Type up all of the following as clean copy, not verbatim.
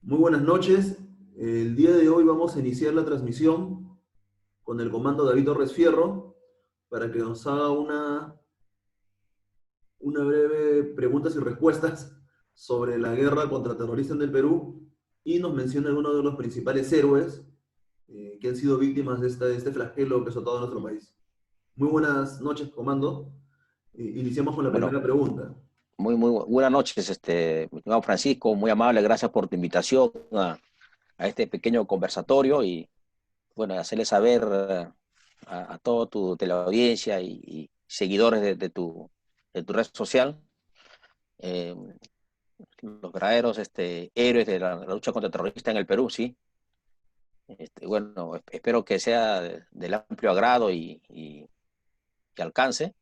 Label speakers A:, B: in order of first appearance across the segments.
A: Muy buenas noches. El día de hoy vamos a iniciar la transmisión con el comando David Torres Fierro para que nos haga una breve preguntas y respuestas sobre la guerra contra terroristas en el Perú y nos mencione algunos de los principales héroes que han sido víctimas de este flagelo que ha azotado a nuestro país. Muy buenas noches, comando. Iniciamos con la
B: Bueno,
A: primera pregunta.
B: muy buenas noches, mi estimado Francisco, muy amable, gracias por tu invitación a este pequeño conversatorio y, bueno, hacerle saber a toda tu teleaudiencia y seguidores de tu red social, eh, los verdaderos héroes de la lucha contra el terrorista en el Perú, ¿sí? Bueno, espero que sea del amplio agrado y que alcance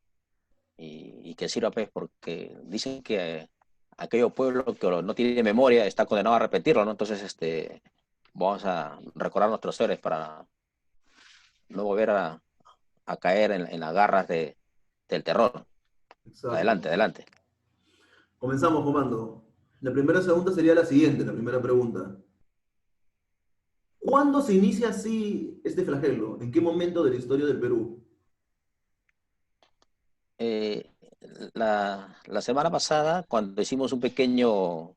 B: y que sirva, pues, porque dicen que aquello pueblo que no tiene memoria está condenado a repetirlo, ¿no? Entonces, vamos a recordar nuestros héroes para no volver a caer en las garras del terror.
A: Exacto.
B: Adelante, adelante.
A: Comenzamos, comando. La primera pregunta sería la siguiente, la primera pregunta. ¿Cuándo se inicia así este flagelo? ¿En qué momento de la historia del Perú?
B: Eh, la semana pasada, cuando hicimos un pequeño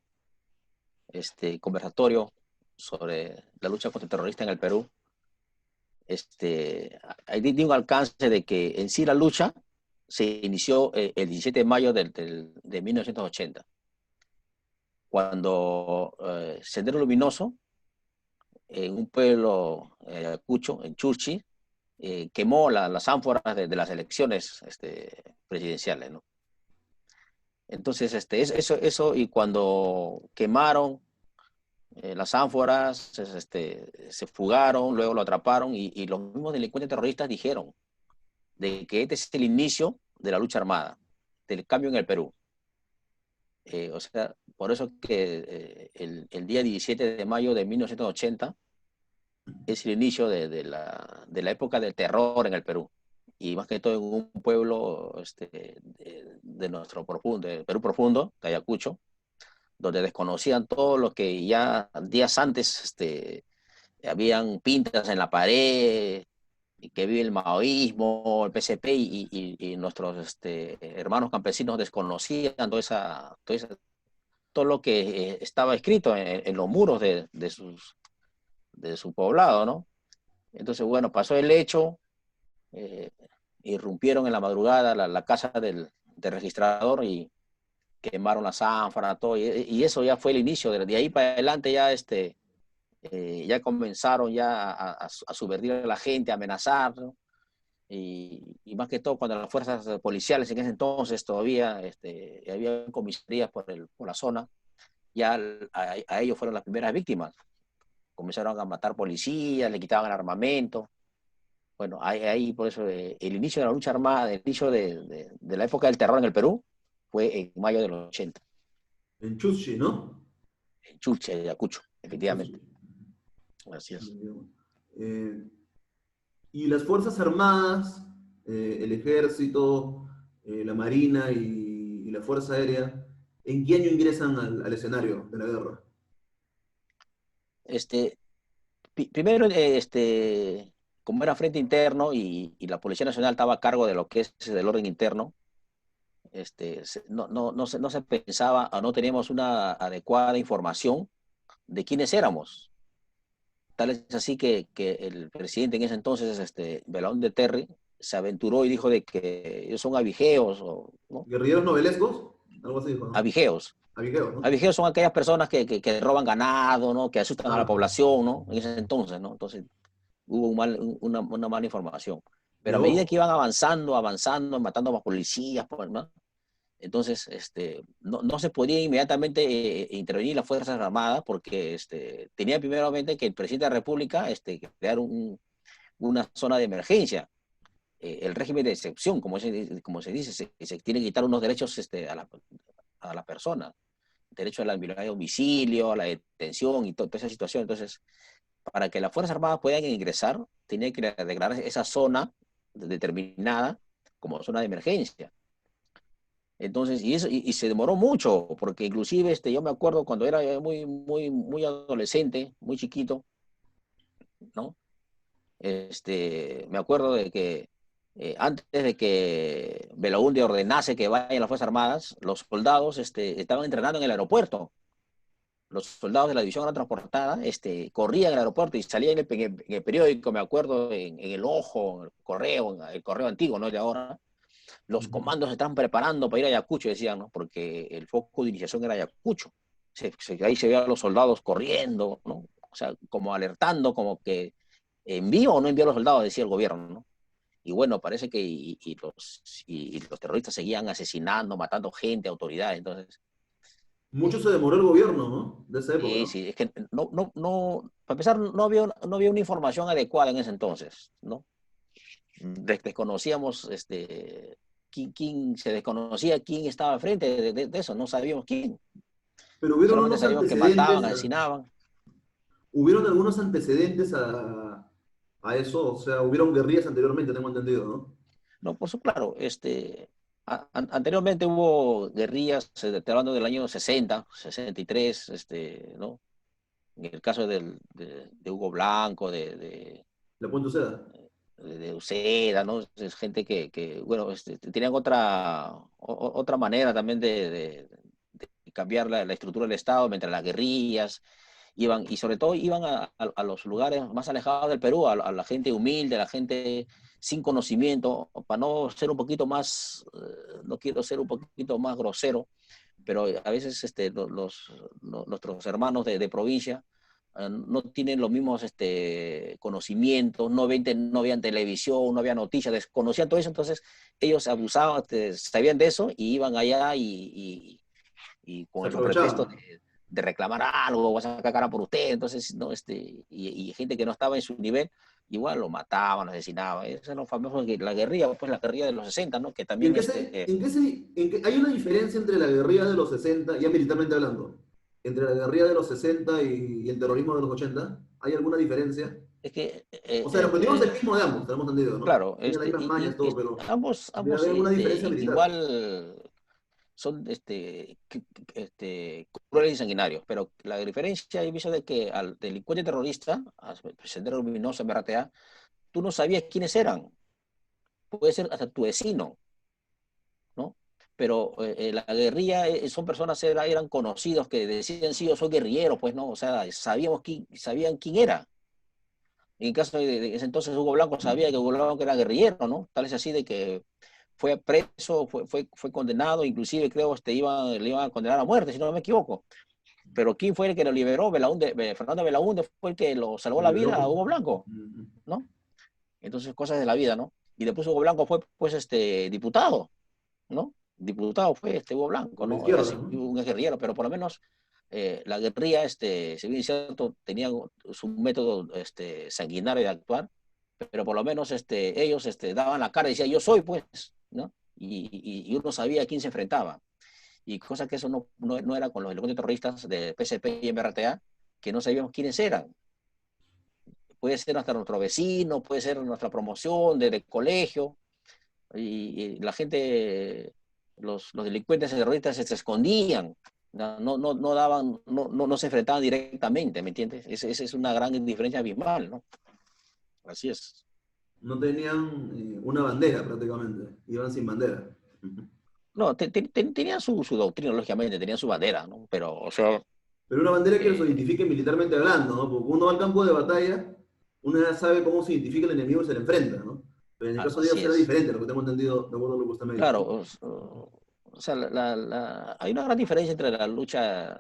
B: conversatorio sobre la lucha contra el terrorista en el Perú, ahí di un alcance de que en sí la lucha se inició el 17 de mayo de 1980, cuando Sendero Luminoso, en un pueblo Ayacucho, en Churchi, quemó las ánforas de las elecciones presidenciales, ¿no? Entonces, eso, y cuando quemaron las ánforas, se fugaron, luego lo atraparon, y los mismos delincuentes terroristas dijeron de que este es el inicio de la lucha armada, del cambio en el Perú. O sea, por eso que el día 17 de mayo de 1980 es el inicio de la época del terror en el Perú. Y más que todo en un pueblo de nuestro profundo, de Perú profundo, de Ayacucho, donde desconocían todo lo que ya días antes habían pintas en la pared, y que vive el maoísmo, el PCP, y nuestros hermanos campesinos desconocían todo lo que estaba escrito en los muros de su poblado, ¿no? Entonces, bueno, pasó el hecho, eh, irrumpieron en la madrugada la casa del registrador y quemaron la zánfara, todo, y eso ya fue el inicio. De ahí para adelante ya ya comenzaron ya a subvertir a la gente, a amenazar, ¿no? Y más que todo cuando las fuerzas policiales en ese entonces todavía había comisarías por la zona, ya a ellos fueron las primeras víctimas. Comenzaron a matar policías, le quitaban el armamento. Bueno, ahí por eso el inicio de la lucha armada, el inicio de la época del terror en el Perú fue en mayo de los 80,
A: En Chuschi, ¿no?
B: en Churchi, Ayacucho,
A: Chuschi.
B: efectivamente. Así es.
A: Eh, y las Fuerzas Armadas, el Ejército, la Marina y la Fuerza Aérea, ¿en qué año ingresan al escenario de la guerra?
B: Este, Primero, como era frente interno y la Policía Nacional estaba a cargo de lo que es el orden interno, no se pensaba o no teníamos una adecuada información de quiénes éramos. Tal es así que el presidente en ese entonces, Belaúnde de Terry, se aventuró y dijo de que ellos son avigeos, ¿no?
A: ¿Guerrilleros novelescos? Algo así dijo, ¿no?
B: Avigeos.
A: Abigeos, ¿no?
B: Avigeos son aquellas personas que roban ganado, ¿no? Que asustan a la
A: Ah,
B: población, ¿no? En ese entonces, ¿no? Entonces hubo una mala información. Pero a medida que
A: yo.
B: iban avanzando, matando a más policías, pues, ¿no? Entonces, no se podía inmediatamente intervenir las Fuerzas Armadas porque tenía primeramente que el presidente de la República crear una zona de emergencia. El régimen de excepción, como se dice, se tiene que quitar unos derechos a la persona. Derecho a la inviolabilidad de domicilio, a la detención y toda esa situación. Entonces, para que las Fuerzas Armadas puedan ingresar, tenía que declarar esa zona determinada como zona de emergencia. Entonces, y se demoró mucho, porque inclusive yo me acuerdo cuando era muy adolescente, muy chiquito, ¿no? Me acuerdo de que antes de que Belaúnde ordenase que vayan las Fuerzas Armadas, los soldados estaban entrenando en el aeropuerto. Los soldados de la División Aérea Transportada corrían al aeropuerto y salían en el periódico, me acuerdo, en El Ojo, en el correo antiguo, ¿no? De ahora. Los
A: Ujú.
B: comandos se están preparando para ir a Ayacucho, decían, ¿no? Porque el foco de iniciación era Ayacucho. Ahí se veían los soldados corriendo, ¿no? O sea, como alertando, como que envío o no envío a los soldados, decía el gobierno, ¿no? Y bueno, parece que y los terroristas seguían asesinando, matando gente, autoridades. Entonces,
A: Mucho se demoró el gobierno, ¿no? De esa época,
B: sí,
A: ¿no?
B: sí, es que para empezar, no había una información adecuada en ese entonces, ¿no? Desconocíamos, se desconocía quién estaba al frente de eso, no sabíamos quién.
A: Pero hubieron
B: Solamente
A: unos
B: sabíamos que mataban,
A: antecedentes,
B: asesinaban.
A: hubieron algunos antecedentes a eso, o sea, hubieron guerrillas anteriormente, tengo entendido, ¿no?
B: No, por supuesto, claro, anteriormente hubo guerrillas, estoy hablando del año 60, 63, ¿no? En el caso de Hugo Blanco,
A: La Puente Seda.
B: de Uceda, ¿no? Es gente bueno, tenían otra manera también de cambiar la estructura del Estado, mientras las guerrillas iban, y sobre todo iban a los lugares más alejados del Perú, a la gente humilde, a la gente sin conocimiento, para no ser un poquito más, no quiero ser un poquito más grosero, pero a veces nuestros hermanos de provincia no tienen los mismos conocimientos, no veían televisión, no había noticias, desconocían todo eso, entonces ellos abusaban, sabían de eso y iban allá y
A: Se
B: con esos pretextos
A: aprovechaban.
B: de reclamar algo, vas a sacar cara por usted, entonces, ¿no? Y gente que no estaba en su nivel, igual lo mataban, lo asesinaban. Eso es lo famoso, la guerrilla, pues la guerrilla de los 60, ¿no? Que
A: ¿En
B: también,
A: qué se, en qué se, en qué- hay una diferencia entre la guerrilla de los 60 ya militarmente hablando, entre la guerrilla de los 60 y el terrorismo de los 80? ¿Hay alguna diferencia?
B: es que,
A: O sea, el objetivo es el mismo de ambos, tenemos entendido, ¿no?
B: claro,
A: Tienen las mismas mañas, todo, pero debe
B: ambos
A: haber alguna diferencia militar.
B: igual son crueles y sanguinarios, pero la diferencia he visto de que al delincuente terrorista, al Sendero Luminoso, MRTA, tú no sabías quiénes eran, puede ser hasta tu vecino, ¿no? Pero la guerrilla son personas, eran conocidos que decían, sí, yo soy guerrillero, pues no, o sea, sabían quién era. En el caso de ese entonces, Hugo Blanco sabía que Hugo Blanco era guerrillero, ¿no? Tal es así de que fue preso, fue condenado, inclusive creo le iban a condenar a muerte, si no me equivoco. Pero ¿quién fue el que lo liberó? Fernando Belaúnde fue el que lo salvó
A: Lo
B: la
A: liberó
B: vida a
A: por...
B: Hugo Blanco,
A: Ujú.
B: ¿no? Entonces, cosas de la vida, ¿no? Y después Hugo Blanco fue, pues, diputado, ¿no? Diputado fue Hugo Blanco,
A: Por la
B: ¿no?
A: izquierda,
B: Así,
A: ¿no?
B: un guerrillero, pero por lo menos la guerrilla, si bien es cierto, tenía su método sanguinario de actuar, pero por lo menos ellos daban la cara y decían, yo soy, pues, ¿no? Y uno sabía a quién se enfrentaba. Y cosa que eso no era con los delincuentes terroristas de PSP y MRTA, que no sabíamos quiénes eran. Puede ser hasta nuestro vecino, puede ser nuestra promoción de colegio, y la gente, los delincuentes terroristas se escondían, no daban, no se enfrentaban directamente, ¿me entiendes? Esa es una gran diferencia abismal, ¿no? Así es.
A: No tenían una bandera prácticamente, iban sin bandera. Ujú.
B: No, tenían su doctrina, lógicamente, tenían su bandera, ¿no? Pero, o sea,
A: Pero una bandera que los
B: eh,
A: identifique militarmente hablando, ¿no? Porque uno va al campo de batalla, uno ya sabe cómo se identifica el enemigo y se le enfrenta, ¿no? Pero en el caso de ellos
B: así
A: era
B: es.
A: diferente, lo que tengo entendido, de acuerdo a lo que usted me dice,
B: Claro,
A: ¿no?
B: o sea, hay una gran diferencia entre la lucha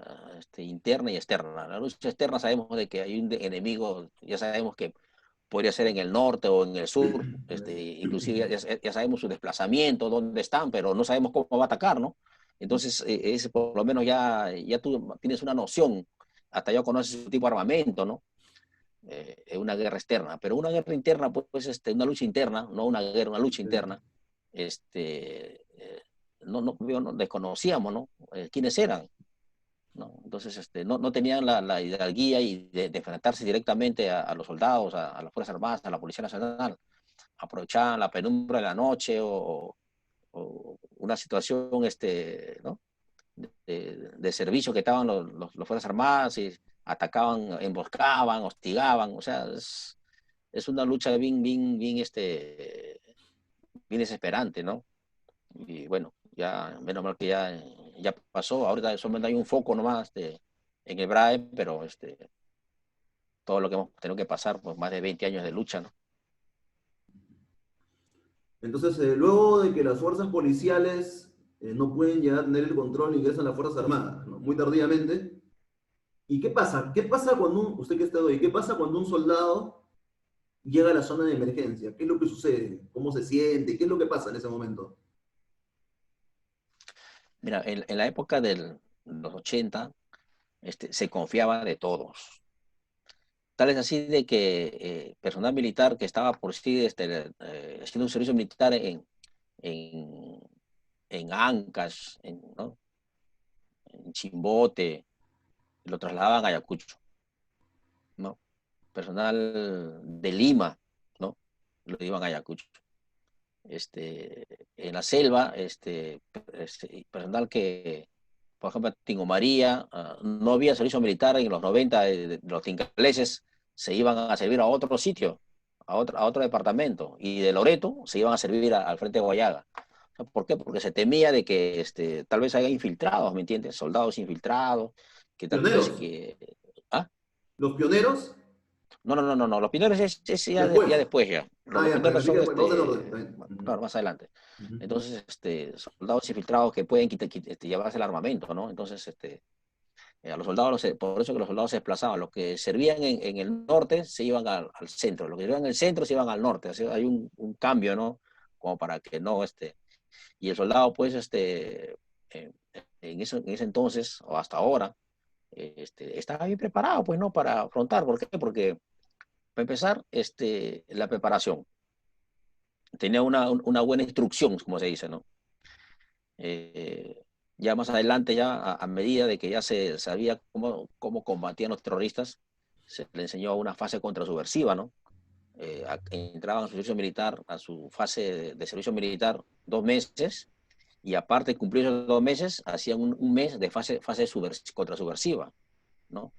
B: interna y externa. La lucha externa sabemos de que hay un enemigo, ya sabemos que podría ser en el norte o en el sur, inclusive ya sabemos su desplazamiento, dónde están, pero no sabemos cómo va a atacar, ¿no? Entonces, por lo menos ya tú tienes una noción, hasta ya conoces su tipo de armamento, ¿no? Una guerra externa, pero una guerra interna, pues, una lucha interna, no una guerra, una lucha
A: Sí.
B: interna, no desconocíamos, ¿no? ¿Quiénes eran? ¿No? Entonces, no tenían la hidalguía y de enfrentarse directamente a los soldados, a las Fuerzas Armadas, a la Policía Nacional. Aprovechaban la penumbra de la noche o una situación, ¿no? De servicio que estaban los Fuerzas Armadas y atacaban, emboscaban, hostigaban, o sea, es una lucha bien desesperante, ¿no? Y bueno, ya, menos mal que ya pasó, ahorita solamente hay un foco nomás en el BRAE, pero todo lo que hemos tenido que pasar por más de 20 años de lucha, ¿no?
A: Entonces, luego de que las fuerzas policiales no pueden llegar a tener el control, ingresan las Fuerzas Armadas, ¿no? Muy tardíamente. ¿Y qué pasa? ¿Qué pasa cuando usted que está hoy, qué pasa cuando un soldado llega a la zona de emergencia? ¿Qué es lo que sucede? ¿Cómo se siente? ¿Qué es lo que pasa en ese momento?
B: Mira, en la época de los 80, se confiaba de todos. Tal es así de que personal militar que estaba por sí haciendo un servicio militar en, en Ancash, ¿no? En Chimbote, lo trasladaban a Ayacucho, ¿no? Personal de Lima, ¿no? Lo iban a Ayacucho. En la selva, personal que, por ejemplo, Tingo María, no había servicio militar en los 90, los tincaleses se iban a servir a otro sitio, a otro departamento, y de Loreto se iban a servir al frente de Guayaga. ¿Por qué? Porque se temía de que tal vez haya infiltrados, ¿me entiendes? Soldados infiltrados, que tal vez
A: Pioneros.
B: que... ¿Ah?
A: Los pioneros,
B: No. Los pioneros es ya
A: después.
B: después ya.
A: Ah,
B: Los
A: ya,
B: pioneros
A: planifica
B: son
A: después. Vamos en orden. Está bien.
B: claro, más adelante.
A: Ujú, ujú.
B: Entonces, soldados infiltrados que pueden llevarse el armamento, ¿no? Entonces, a los soldados, por eso que los soldados se desplazaban. Los que servían en el norte se iban al centro. Los que servían en el centro se iban al norte. Así, hay un cambio, ¿no? Como para que no, y el soldado, pues, en ese entonces, o hasta ahora, estaba bien preparado, pues, ¿no? Para afrontar. ¿Por qué? Porque, para empezar, la preparación. Tenía una buena instrucción, como se dice, ¿no? Ya más adelante, ya a medida de que ya se sabía cómo combatían los terroristas, se le enseñó una fase contrasubversiva, ¿no? Entraban a su servicio militar, a su fase de servicio militar 2 meses, y aparte de cumplir esos 2 meses, hacían un mes de fase contrasubversiva, ¿no?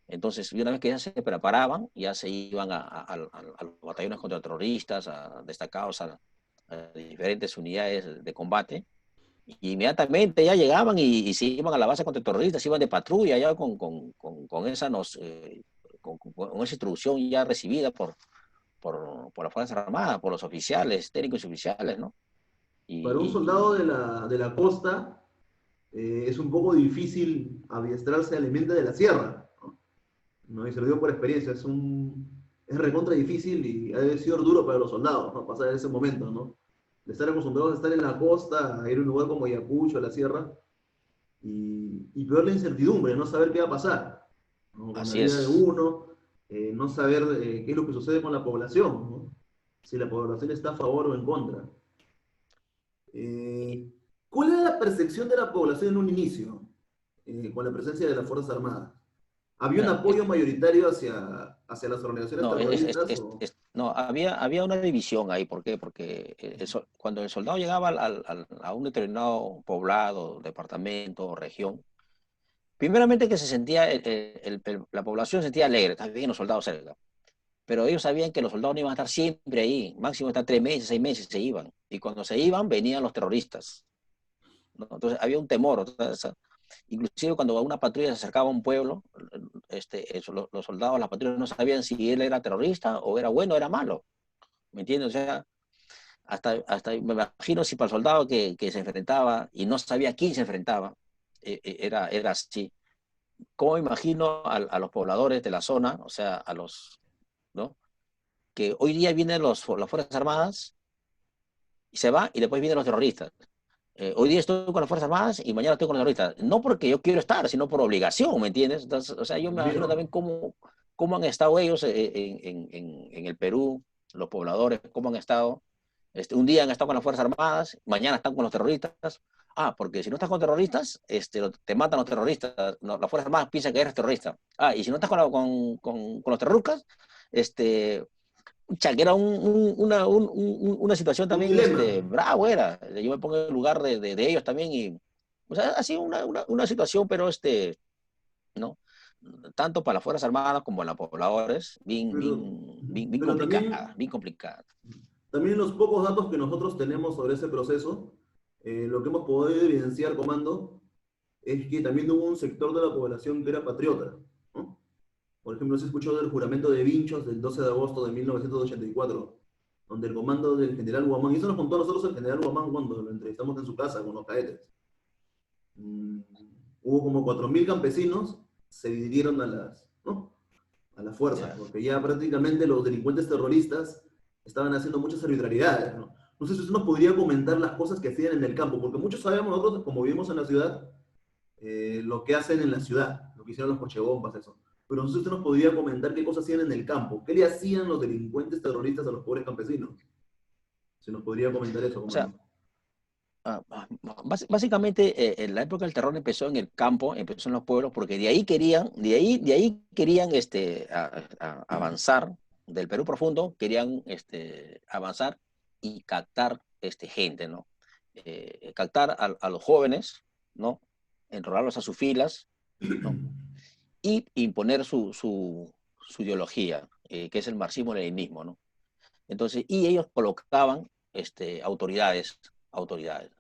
B: Entonces, y una vez que ya se preparaban, ya se iban a los batallones contraterroristas, destacados a diferentes unidades de combate, y inmediatamente ya llegaban y se iban a la base contraterrorista, se iban de patrulla ya con esa instrucción ya recibida por las Fuerzas Armadas, por los oficiales, técnicos y oficiales, ¿no?
A: Para un soldado de
B: Y
A: la costa, es un poco difícil adiestrarse al ambiente de la sierra, ¿no? ¿No? Y se lo digo por experiencia, es recontra difícil y ha de sido duro para los soldados, ¿no? Pasar ese momento, ¿no? De estar acostumbrados a estar en la costa, a ir a un lugar como Ayacucho, a la sierra, y peor la incertidumbre, no saber qué va a pasar, ¿no? Con la
B: así
A: vida de
B: es.
A: uno, no saber qué es lo que sucede con la población, ¿no? Si la población está a favor o en contra.
B: Y-
A: Eh, ¿Cuál era la percepción de la población en un inicio, con la presencia de las Fuerzas Armadas? ¿Había un
B: Mira,
A: apoyo mayoritario hacia las organizaciones
B: no,
A: terroristas? O...
B: no, había una división ahí. ¿Por qué? Porque cuando el soldado llegaba a un determinado poblado, departamento o región, primeramente que se sentía, la población se sentía alegre, está bien los soldados cerca, pero ellos sabían que los soldados no iban a estar siempre ahí, máximo estar 3 meses, 6 meses, se iban. Y cuando se iban, venían los terroristas, ¿no? Entonces había un temor. Inclusive cuando una patrulla se acercaba a un pueblo, los soldados, las patrullas no sabían si él era terrorista o era bueno o era malo. ¿Me entiendes? O sea, hasta me imagino si para el soldado que se enfrentaba y no sabía a quién se enfrentaba, era así. ¿Cómo me imagino a los pobladores de la zona, o sea, ¿no? Que hoy día vienen las Fuerzas Armadas y se va y después vienen los terroristas. Hoy día estoy con las Fuerzas Armadas y mañana estoy con los terroristas. No porque yo quiero estar, sino por obligación, ¿me entiendes? Entonces, o sea, yo me imagino también
A: Entiendo.
B: cómo han estado ellos en el Perú, los pobladores, cómo han estado. Un día han estado con las Fuerzas Armadas, mañana están con los terroristas. Ah, porque si no estás con terroristas, te matan los terroristas. No, las Fuerzas Armadas piensan que eres terrorista. Ah, y si no estás con los terroristas, este, pucha, que era una situación
A: Un
B: también
A: dilema.
B: bravo era. Yo me pongo en el lugar de ellos también y, o sea, ha sido una situación, pero ¿no? Tanto para las Fuerzas Armadas como para los pobladores,
A: Pero,
B: bien
A: pero
B: complicada, bien complicada.
A: también los pocos datos que nosotros tenemos sobre ese proceso, lo que hemos podido evidenciar, comando, es que también hubo un sector de la población que era patriota, ¿no? Por ejemplo, se escuchó del juramento de Vinchos del 12 de agosto de 1984, donde el comando del general Guamán, y eso nos contó a nosotros el general Guamán cuando lo entrevistamos en su casa con los cadetes. Mm, Hubo como 4.000 campesinos, se dividieron ¿no? A las fuerzas,
B: Ya.
A: porque ya prácticamente los delincuentes terroristas estaban haciendo muchas arbitrariedades, ¿no? No sé si usted nos podría comentar las cosas que hacían en el campo, porque muchos sabemos nosotros, como vivimos en la ciudad, lo que hacen en la ciudad, lo que hicieron los cochebombas, eso. Pero no sé si usted nos podría comentar qué cosas hacían en el campo, qué le hacían los delincuentes terroristas a los pobres campesinos. Si nos podría comentar eso,
B: O sea,
A: comando.
B: básicamente en la época del terror empezó en el campo, empezó en los pueblos, porque de ahí querían avanzar del Perú profundo, querían avanzar y captar gente, ¿no? Captar a los jóvenes, ¿no? Enrolarlos a sus filas, ¿no? Y imponer su ideología, que es el marxismo-leninismo, ¿no? Entonces, y ellos colocaban autoridades.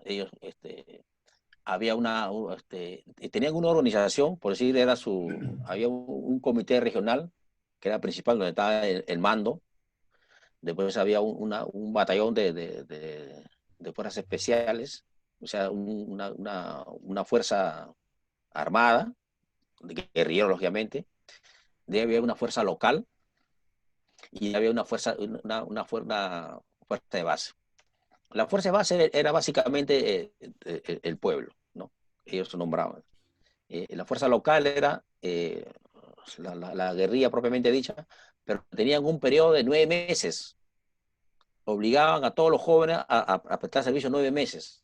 B: Ellos había tenían una organización, por decir, había un comité regional, que era principal, donde estaba el mando. Después había un batallón de fuerzas especiales, o sea, una fuerza armada, de guerrilleros, lógicamente. De ahí había una fuerza local y había una fuerza de base. La fuerza de base era básicamente el pueblo, ¿no? Ellos se nombraban. La fuerza local era la guerrilla propiamente dicha, pero tenían un periodo de 9 meses. Obligaban a todos los jóvenes a prestar servicio 9 meses.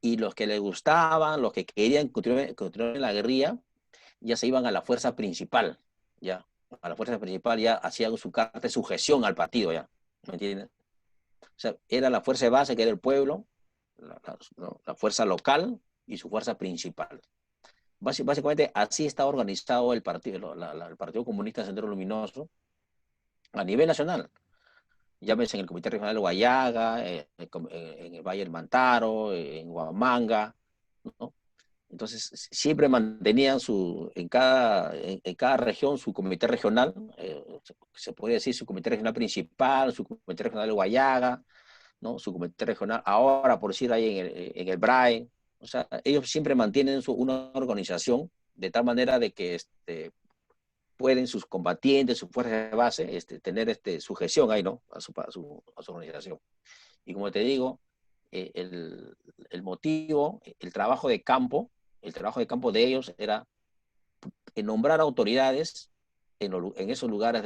B: Y los que les gustaban, los que querían continuar en la guerrilla, ya se iban a la fuerza principal, ya. A la fuerza principal ya hacían su carta de sujeción al partido, ya. ¿Me entiendes? O sea, era la fuerza de base, que era el pueblo, la fuerza local y su fuerza principal. Básicamente así está organizado el Partido Comunista Sendero Luminoso a nivel nacional. Llámese en el Comité Regional de Guayaga, en el Valle del Mantaro, en Huamanga, ¿no? Entonces, siempre mantenían en cada región su comité regional, se podría decir su comité regional principal, su comité regional de Guayaga, ¿no? Su comité regional, ahora por decir ahí en el BRAE. O sea, ellos siempre mantienen una organización de tal manera de que pueden sus combatientes, sus fuerzas de base, tener sujeción ahí, ¿no? A su organización. Y como te digo, el motivo, el trabajo de campo de ellos era nombrar autoridades en esos lugares,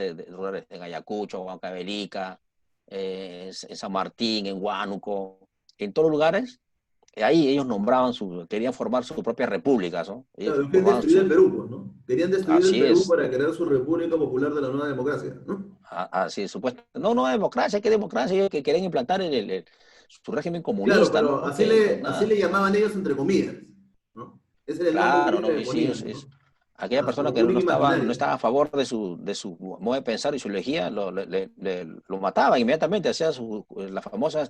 B: en Ayacucho, Huancavelica, en San Martín, en Huánuco, en todos los lugares. Ahí ellos querían formar sus propias repúblicas, ¿no? Ellos
A: Claro, querían
B: formaban
A: destruir el Perú, pues, ¿no? Querían destruir el
B: así
A: Perú
B: es,
A: para crear su República Popular de la Nueva Democracia, ¿no?
B: así es, supuesto. No, no democracia, ¿qué democracia? Ellos que quieren implantar su régimen
A: Claro,
B: comunista,
A: pero
B: ¿no? Que
A: así
B: nada.
A: le llamaban ellos entre comillas, ¿no? Ese era el nombre que
B: Claro,
A: ellos le
B: ¿no? Y sí,
A: ponían, ¿no?
B: aquella
A: A su
B: persona que
A: República
B: no
A: Imaginaria.
B: estaba a favor de su modo de pensar y su ideología, lo mataban inmediatamente, hacía la famosa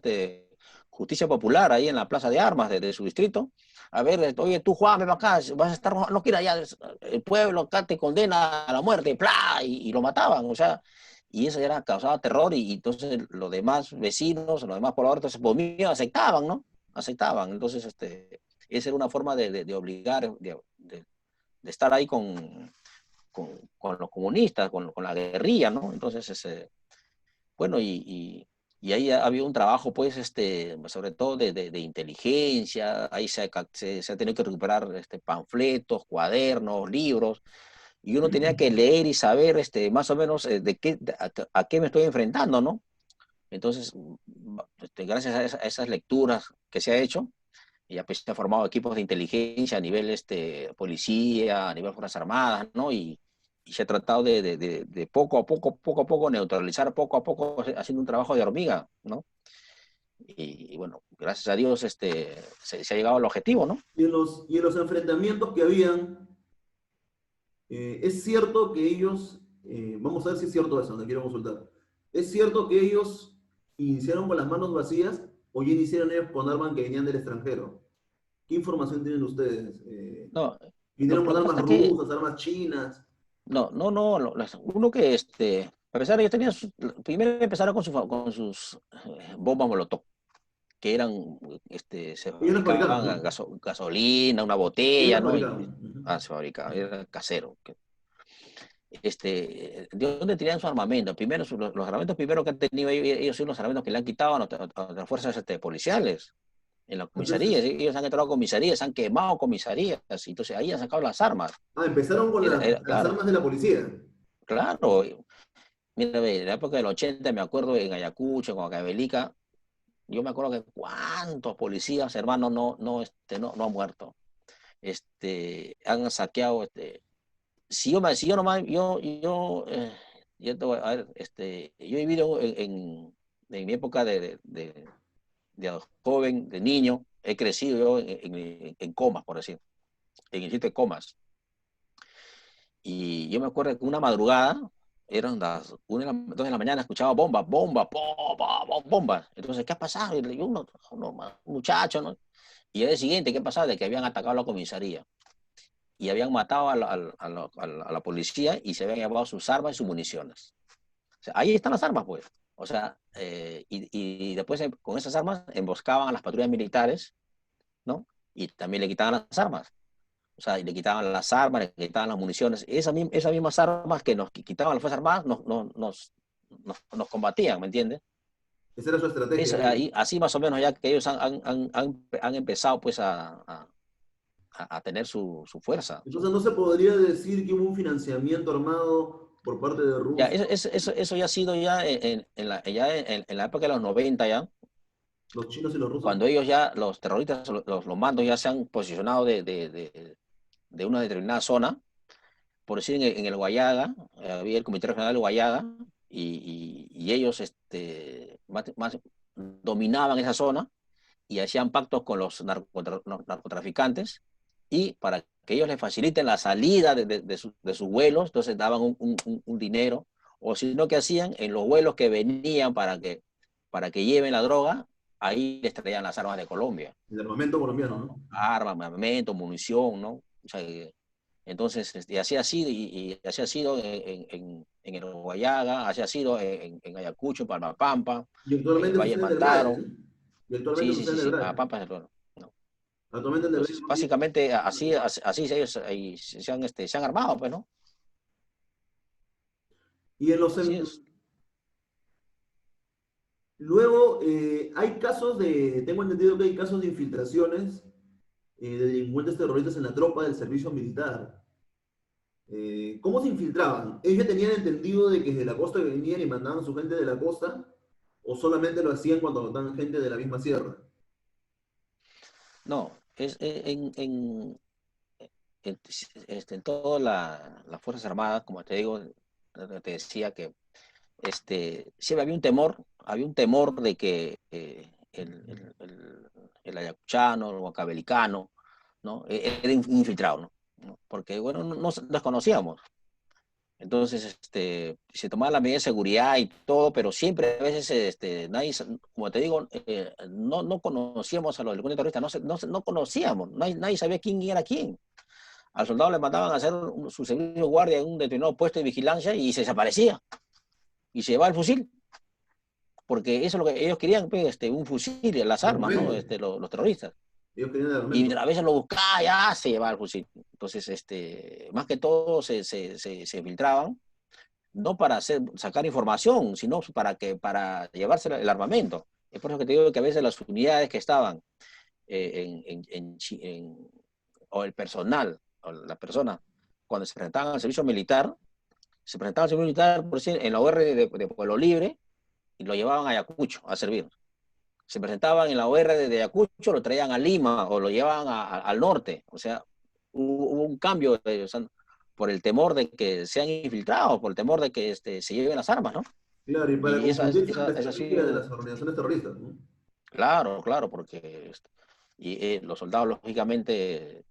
B: justicia popular ahí en la Plaza de Armas de su distrito. A ver, oye, tú Juan, ven acá, vas a estar, no quiera ya, el pueblo acá te condena a la muerte, ¡plá! Y lo mataban, o sea, y eso ya causaba terror y entonces los demás vecinos, los demás pobladores, entonces por mí aceptaban, ¿no? Aceptaban, entonces esa era una forma de obligar, de estar ahí con los comunistas, con la guerrilla, ¿no? Entonces, bueno, y ahí había un trabajo, pues, sobre todo de inteligencia, ahí se ha tenido que recuperar panfletos, cuadernos, libros, y uno tenía que leer y saber más o menos a qué me estoy enfrentando, ¿no? Entonces, gracias a esas lecturas que se ha hecho, ya pues se han formado equipos de inteligencia a nivel policía, a nivel Fuerzas Armadas, ¿no? y se ha tratado de poco a poco neutralizar, poco a poco, haciendo un trabajo de hormiga, ¿no? Y bueno, gracias a Dios se ha llegado al objetivo, ¿no?
A: Y en los enfrentamientos que habían, es cierto que ellos, vamos a ver si es cierto eso, no quiero consultar. ¿Es cierto que ellos iniciaron con las manos vacías o ya iniciaron ellos con armas que venían del extranjero? ¿Qué información tienen ustedes?
B: No,
A: ¿Vinieron
B: lo
A: con
B: que
A: armas
B: pasa es que,
A: rusas, armas chinas?
B: no, uno que, a pesar de que tenía, primero empezaron con sus bombas Molotov, que eran, se
A: Ellos las fabricaban,
B: fabricaban a
A: ¿no?
B: gasolina, una
A: Ellos
B: botella,
A: las
B: ¿no?
A: fabricaban. Ujú.
B: Se fabricaba, era casero. ¿De dónde tenían su armamento? Primero, los armamentos primero que han tenido ellos son los armamentos que le han quitado a las fuerzas fuerzas en las comisarías.
A: Entonces,
B: Ellos han entrado a comisarías, han quemado comisarías, entonces ahí han sacado las armas.
A: empezaron con las
B: Claro,
A: armas de la policía.
B: claro. Mira, ve, en la época del 80 me acuerdo en Ayacucho, con Acabelica, yo me acuerdo que cuántos policías, hermanos, no han muerto. Han saqueado, si yo nomás, yo te voy a ver, yo he vivido en mi época de joven, de niño, he crecido yo en comas, por decir, en el sitio de comas. Y yo me acuerdo que una madrugada, eran las 2 de la mañana, escuchaba bombas, bombas, bombas, bombas. Entonces, ¿qué ha pasado? Y yo, un muchacho, ¿no? Y el día siguiente, ¿qué pasaba? De que habían atacado la comisaría y habían matado a la policía y se habían llevado sus armas y sus municiones. O sea, ahí están las armas, pues. O sea, y después con esas armas emboscaban a las patrullas militares, ¿no? Y también le quitaban las armas. O sea, y le quitaban las armas, le quitaban las municiones. Esas mismas armas que nos quitaban las Fuerzas Armadas nos combatían, ¿me entiendes?
A: Esa era su estrategia, digamos.
B: Así más o menos ya que ellos han empezado pues a tener su fuerza.
A: Entonces no se podría decir que hubo un financiamiento armado por parte de
B: Ya,
A: Rusia,
B: eso ya ha sido ya en la época de los 90 ya,
A: los chinos y los rusos.
B: cuando ellos ya, los terroristas, los mandos ya se han posicionado de una determinada zona, por decir en el Guayaga, había el Comité Regional del Guayaga, y ellos más dominaban esa zona y hacían pactos con los narcotraficantes, y para que ellos les faciliten la salida de sus vuelos, entonces daban un dinero, o si no, que hacían en los vuelos que venían para que lleven la droga, ahí les traían las armas de Colombia,
A: El armamento colombiano,
B: ¿no?
A: ¿no?
B: Armas, armamento, munición, ¿no? O sea, entonces, así ha sido, y así ha sido en el Guayaga, así ha sido en Ayacucho, Palmapampa,
A: Y
B: en el
A: actualmente
B: Valle del
A: sucede en el Braille,
B: Mantaro.
A: ¿eh? Y actualmente
B: Sí, sí,
A: sucede
B: sí,
A: en el
B: sí,
A: Braille.
B: Palmapampa es el bueno. No.
A: Actualmente en el Braille
B: Entonces,
A: no tiene...
B: básicamente, así ellos ahí se han armado, pues, ¿no?
A: Y en los...
B: Así es.
A: Luego, hay casos tengo entendido que hay casos de infiltraciones de delincuentes terroristas en la tropa del servicio militar. ¿Cómo se infiltraban? ¿Ellos tenían entendido de que desde la costa venían y mandaban a su gente de la costa? ¿O solamente lo hacían cuando mandaban gente de la misma sierra?
B: No, es en todas las Fuerzas Armadas, como te digo, te decía que siempre había un temor de que el ayacuchano, el huancabelicano, ¿no? Era infiltrado, ¿no? Porque, bueno, no nos conocíamos. Entonces, se tomaba la medida de seguridad y todo, pero siempre a veces, nadie, como te digo, no conocíamos a los delincuentes terroristas, no conocíamos, nadie sabía quién era quién. Al soldado le mandaban a hacer su servicio de guardia en un determinado puesto de vigilancia y se desaparecía y se llevaba el fusil, porque eso es lo que ellos querían, pues, un fusil, las
A: El
B: armas, ¿no?
A: armamento.
B: Los terroristas.
A: Ellos querían el
B: Y
A: armamento.
B: a veces lo buscaba, ya se llevaba el fusil. Entonces, más que todo se filtraban, no para sacar información, sino para llevarse el armamento. Es por eso que te digo que a veces las unidades que estaban o el personal, o la persona, cuando se presentaban al servicio militar, por decir, en la OR de Pueblo Libre, y lo llevaban a Ayacucho a servir. Se presentaban en la OR de Ayacucho, lo traían a Lima o lo llevaban al norte. O sea, hubo un cambio. O sea, por el temor de que sean infiltrados, por el temor de que se lleven las armas, ¿no?
A: Claro, y para
B: Y
A: confundirse con la
B: esa ha
A: estrategia de
B: sido,
A: las organizaciones terroristas, ¿no?
B: claro, claro, porque los soldados, lógicamente,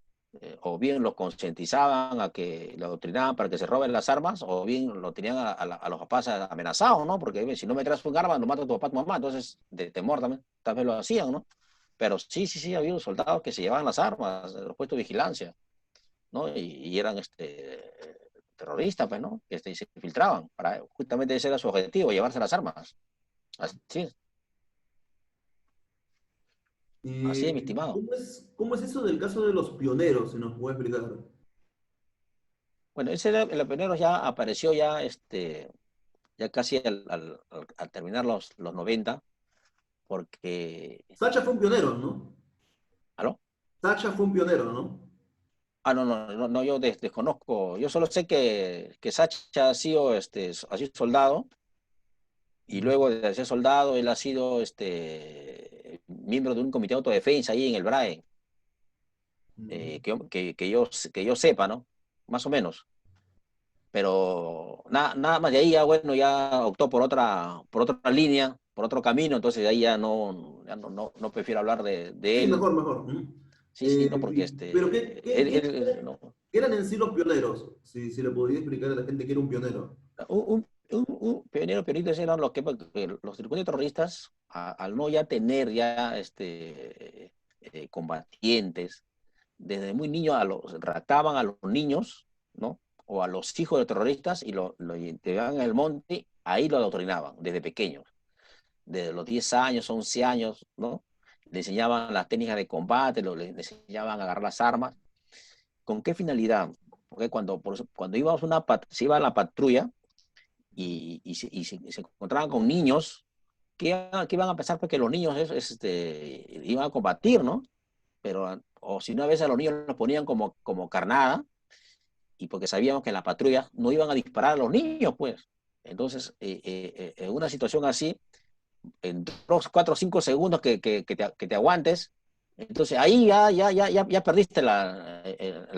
B: o bien los concientizaban a que, lo adoctrinaban para que se roben las armas, o bien lo tenían a los papás amenazados, ¿no? Porque si no me traes un arma, lo mata tu papá, tu mamá. Entonces, de temor también, tal vez lo hacían, ¿no? Pero sí, sí, sí, había soldados que se llevaban las armas, los puestos de vigilancia, ¿no? Y eran terroristas, pues, ¿no? Que se infiltraban. Justamente ese era su objetivo, llevarse las armas. Así, así es, mi estimado.
A: ¿Cómo es eso del caso de los pioneros? Si nos puede explicar.
B: Bueno, el pionero ya apareció ya casi al terminar los 90, porque...
A: Sacha fue un pionero, ¿no?
B: ¿Aló?
A: Sacha fue un pionero, ¿no?
B: Ah, no, no, no, no, yo desconozco. Yo solo sé que Sacha ha sido soldado, y luego de ser soldado, él ha sido miembro de un comité de autodefensa ahí en el BRAE,
A: Mm.
B: que yo sepa, ¿no? Más o menos. Pero nada más de ahí ya, bueno, ya optó por otra línea, por otro camino, entonces de ahí no prefiero hablar de
A: Sí,
B: él.
A: mejor, mejor. Mm.
B: Sí, sí, no, porque
A: Pero
B: no.
A: ¿qué eran en sí los pioneros? Si le podía explicar a la gente que era un pionero.
B: Un pionero eran los circuitos terroristas, al no ya tener ya combatientes, desde muy niños raptaban a los niños, ¿no? O a los hijos de terroristas y lo llevaban al monte, ahí lo adoctrinaban desde pequeños, desde los 10 años, 11 años, ¿no? Le enseñaban las técnicas de combate, le enseñaban a agarrar las armas. ¿Con qué finalidad? Porque cuando íbamos se iba a la patrulla y se encontraban con niños, que iban a pensar pues, que los niños iban a combatir, ¿no? Pero, o si no, a veces a los niños los ponían como carnada, y porque sabíamos que en la patrulla no iban a disparar a los niños, pues. Entonces, en una situación así, en 2, 4, 5 segundos que te aguantes, entonces ahí ya perdiste la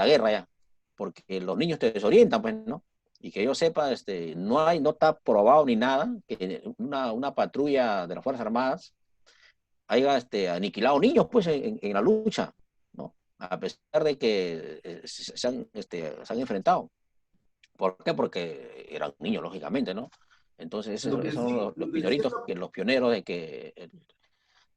B: guerra ya, porque los niños te desorientan, pues, ¿no? Y que yo sepa, no está probado ni nada que una patrulla de las Fuerzas Armadas haya aniquilado niños, pues, en la lucha, ¿no? A pesar de que se han enfrentado. ¿Por qué? Porque eran niños, lógicamente, ¿no? Entonces, esos son los
A: Lo que sí
B: pioneritos,
A: está.
B: los pioneros de que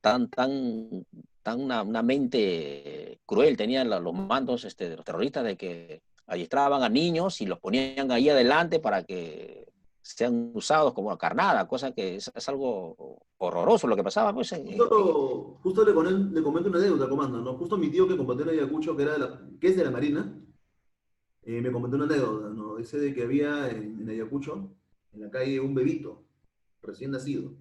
B: tan, tan, tan una mente cruel tenían los mandos de los terroristas de que adiestraban a niños y los ponían ahí adelante para que sean usados como una carnada, cosa que es algo horroroso lo que pasaba, pues,
A: Justo le comento una anécdota, comando, ¿no? Justo mi tío que combatió en Ayacucho, que es de la Marina, me comentó una anécdota, ¿no? Dice de que había en Ayacucho, en la calle, un bebito recién nacido,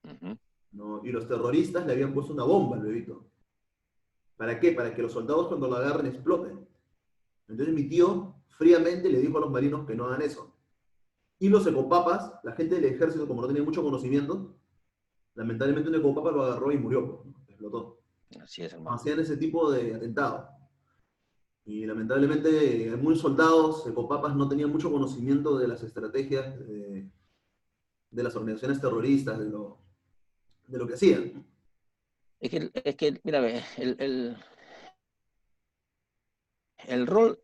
B: Ujú.
A: ¿no? Y los terroristas le habían puesto una bomba al bebito. ¿Para qué? Para que los soldados cuando lo agarren exploten. Entonces mi tío fríamente le dijo a los marinos que no hagan eso. Y los ecopapas, la gente del ejército, como no tenía mucho conocimiento, lamentablemente un ecopapa lo agarró y murió, ¿no? Explotó.
B: Así es, hermano.
A: Hacían ese tipo de atentados. Y lamentablemente muchos soldados, ecopapas, no tenían mucho conocimiento de las estrategias de las organizaciones terroristas, de lo que hacían.
B: Mira, ve, el rol